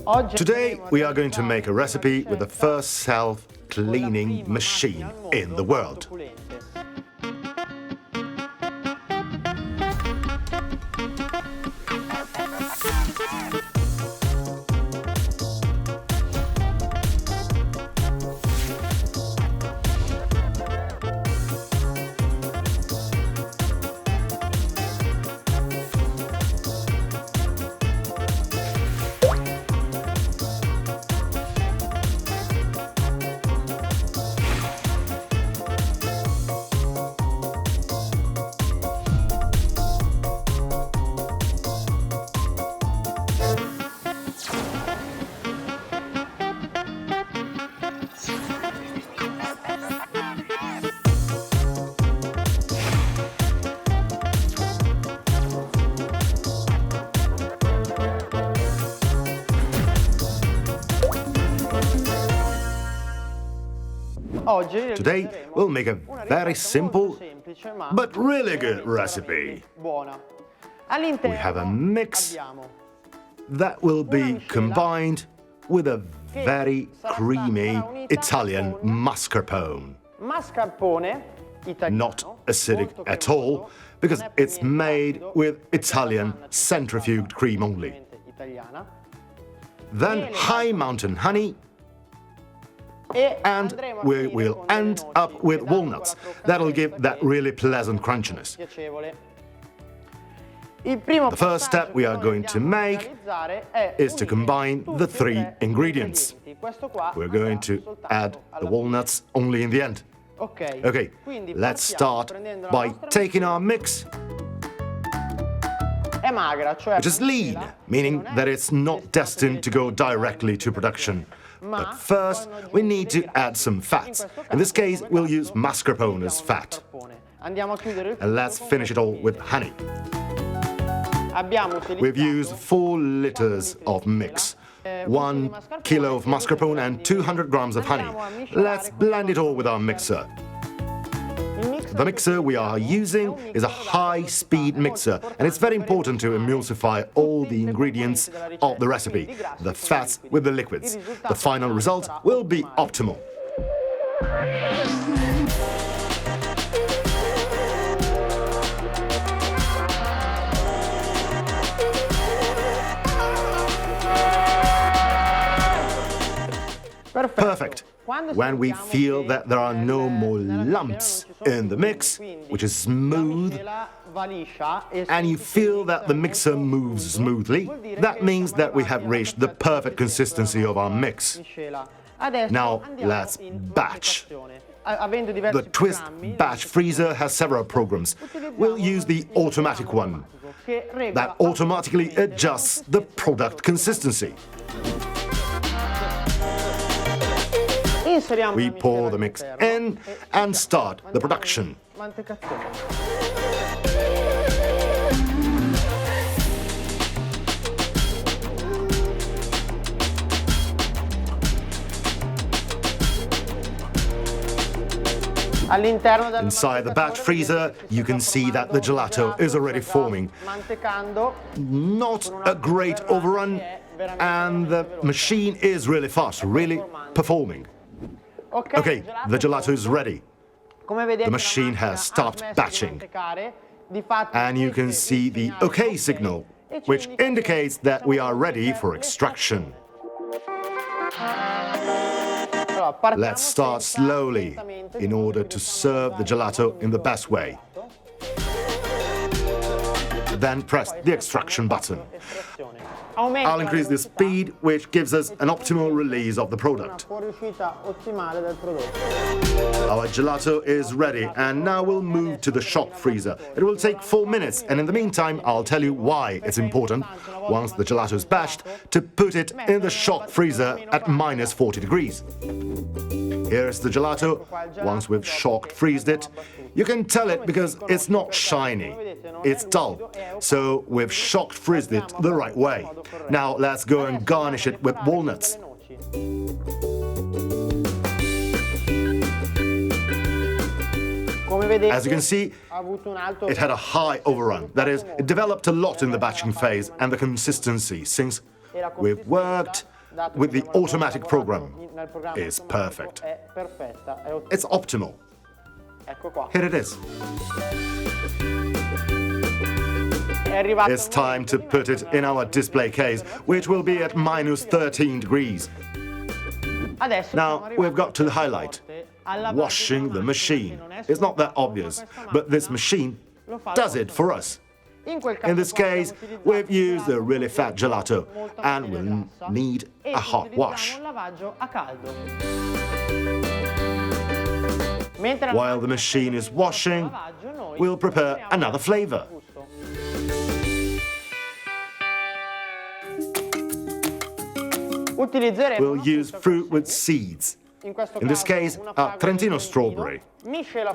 Today we are going to make a recipe with the first self-cleaning machine in the world. Today we'll make a very simple but really good recipe. We have a mix that will be combined with a very creamy Italian mascarpone. Not acidic at all, because it's made with Italian centrifuged cream only. Then high mountain honey, and we will end up with walnuts. That'll give that really pleasant crunchiness. The first step we are going to make is to combine the three ingredients. We're going to add the walnuts only in the end. Okay, let's start by taking our mix, which is lean, meaning that it's not destined to go directly to production. But first, we need to add some fats. In this case, we'll use mascarpone as fat. And let's finish it all with honey. We've used 4 liters of mix, 1 kilo of mascarpone and 200 grams of honey. Let's blend it all with our mixer. The mixer we are using is a high-speed mixer, and it's very important to emulsify all the ingredients of the recipe, the fats with the liquids. The final result will be optimal. Perfect. When we feel that there are no more lumps in the mix, which is smooth, and you feel that the mixer moves smoothly, that means that we have reached the perfect consistency of our mix. Now let's batch. The Twist batch freezer has several programs. We'll use the automatic one that automatically adjusts the product consistency. We pour the mix in and start the production. Inside the batch freezer, you can see that the gelato is already forming. Not a great overrun, and the machine is really fast, really performing. Okay, the gelato is ready. The machine has stopped batching. And you can see the OK signal, which indicates that we are ready for extraction. Let's start slowly in order to serve the gelato in the best way. Then press the extraction button. I'll increase the speed, which gives us an optimal release of the product. Our gelato is ready, and now we'll move to the shock freezer. It will take 4 minutes, and in the meantime, I'll tell you why it's important, once the gelato is batched, to put it in the shock freezer at minus 40 degrees. Here's the gelato. Once we've shocked freezed it, you can tell it because it's not shiny, it's dull. So we've shocked frizzed it the right way. Now let's go and garnish it with walnuts. As you can see, it had a high overrun. That is, it developed a lot in the batching phase and the consistency, since we've worked with the automatic program is perfect. It's optimal. Here it is. It's time to put it in our display case, which will be at -13 degrees. Now, we've got to the highlight, washing the machine. It's not that obvious, but this machine does it for us. In this case, we've used a really fat gelato and we'll need a hot wash. While the machine is washing, we'll prepare another flavor. We'll use fruit with seeds. In this case, a Trentino strawberry,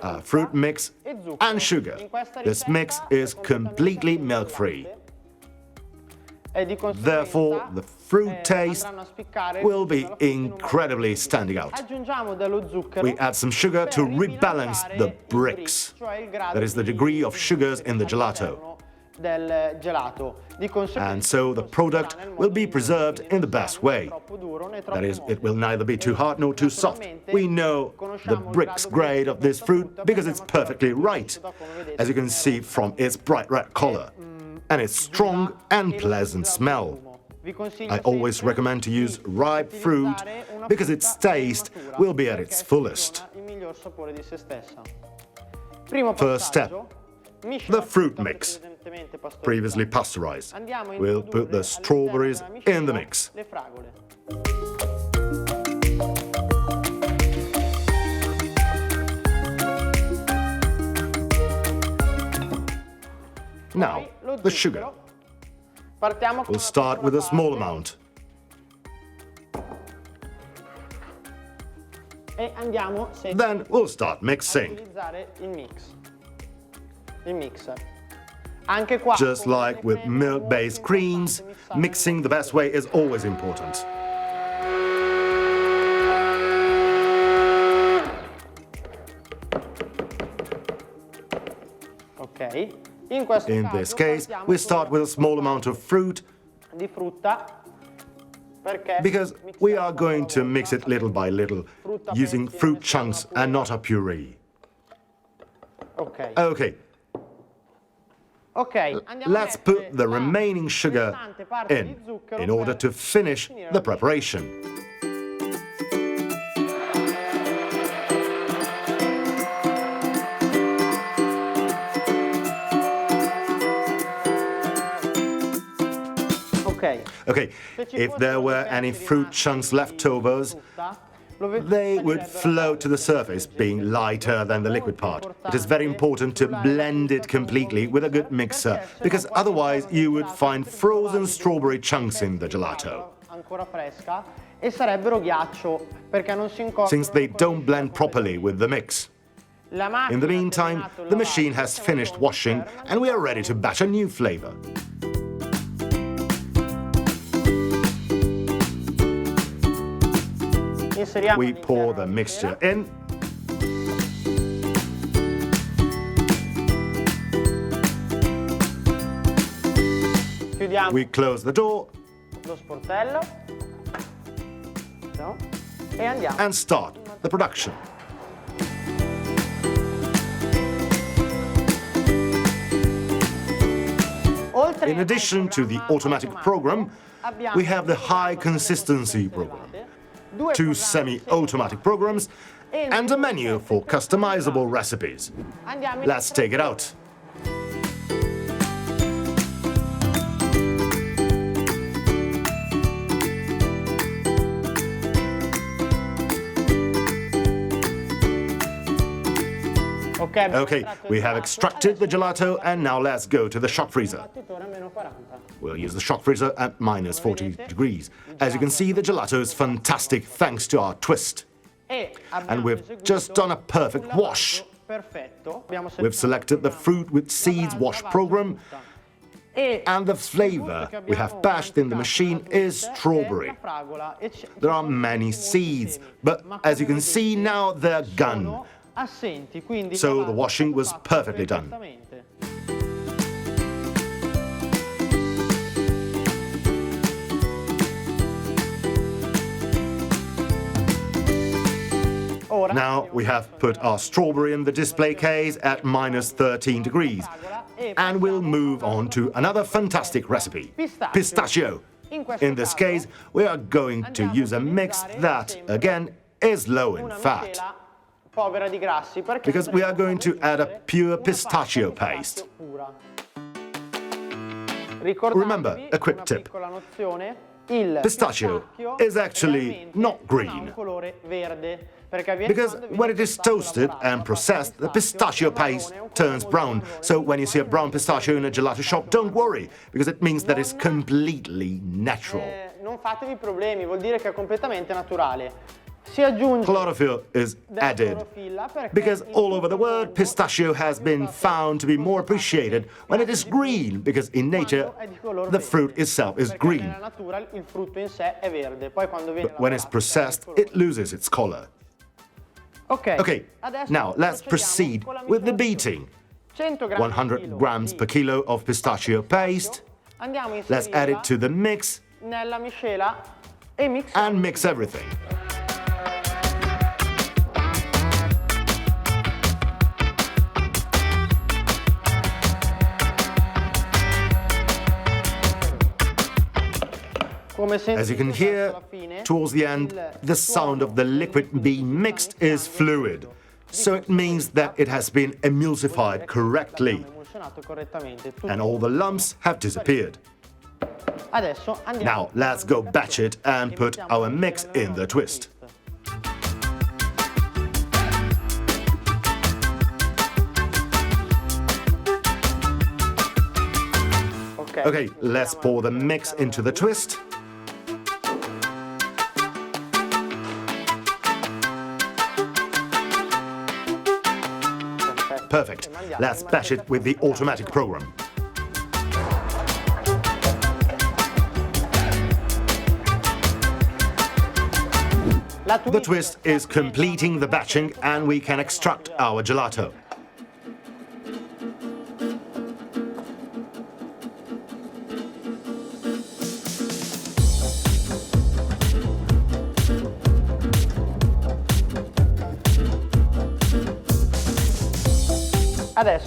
a fruit mix and sugar. This mix is completely milk-free. Therefore, the fruit taste will be incredibly standing out. We add some sugar to rebalance the bricks. That is the degree of sugars in the gelato. And so the product will be preserved in the best way. That is, it will neither be too hard nor too soft. We know the bricks grade of this fruit because it's perfectly right, as you can see from its bright red color, and its strong and pleasant smell. I always recommend to use ripe fruit because its taste will be at its fullest. First step, the fruit mix, previously pasteurized. We'll put the strawberries in the mix. Now, the sugar. We'll start with a small amount. Then we'll start mixing. Just like with milk-based creams, mixing the best way is always important. In this case, we start with a small amount of fruit because we are going to mix it little by little, using fruit chunks and not a puree. Okay. Let's put the remaining sugar in order to finish the preparation. Okay, if there were any fruit chunks leftovers, they would float to the surface, being lighter than the liquid part. It is very important to blend it completely with a good mixer, because otherwise you would find frozen strawberry chunks in the gelato, since they don't blend properly with the mix. In the meantime, the machine has finished washing and we are ready to batch a new flavor. We pour the mixture in. We close the door and start the production. In addition to the automatic program, we have the high consistency program, 2 semi-automatic programs, and a menu for customizable recipes. Let's take it out. Okay, we have extracted the gelato and now let's go to the shock freezer. We'll use the shock freezer at -40 degrees. As you can see, the gelato is fantastic thanks to our twist. And we've just done a perfect wash. We've selected the fruit with seeds wash program, and the flavor we have bashed in the machine is strawberry. There are many seeds, but as you can see now they're gone. So the washing was perfectly done. Now we have put our strawberry in the display case at minus 13 degrees. And we'll move on to another fantastic recipe, pistachio. In this case, we are going to use a mix that, again, is low in fat, because we are going to add a pure pistachio paste. Remember, a quick tip. Pistachio is actually not green, because when it is toasted and processed, the pistachio paste turns brown. So when you see a brown pistachio in a gelato shop, don't worry, because it means that it's completely natural. Non fatevi problemi, vuol dire che è completamente naturale. Chlorophyll is added because all over the world pistachio has been found to be more appreciated when it is green, because in nature the fruit itself is green. But when it's processed, it loses its color. Okay, now let's proceed with the beating. 100 grams per kilo of pistachio paste. Let's add it to the mix and mix everything. As you can hear, towards the end, the sound of the liquid being mixed is fluid. So it means that it has been emulsified correctly, and all the lumps have disappeared. Now let's go batch it and put our mix in the twist. Okay, let's pour the mix into the twist. Perfect. Let's batch it with the automatic program. The twist is completing the batching, and we can extract our gelato.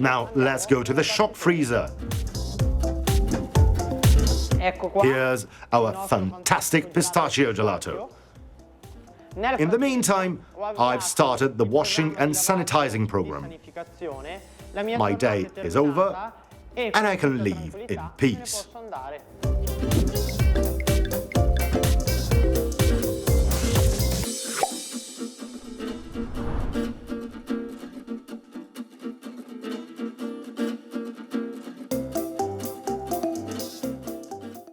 Now let's go to the shock freezer. Here's our fantastic pistachio gelato. In the meantime, I've started the washing and sanitizing program. My day is over, and I can leave in peace.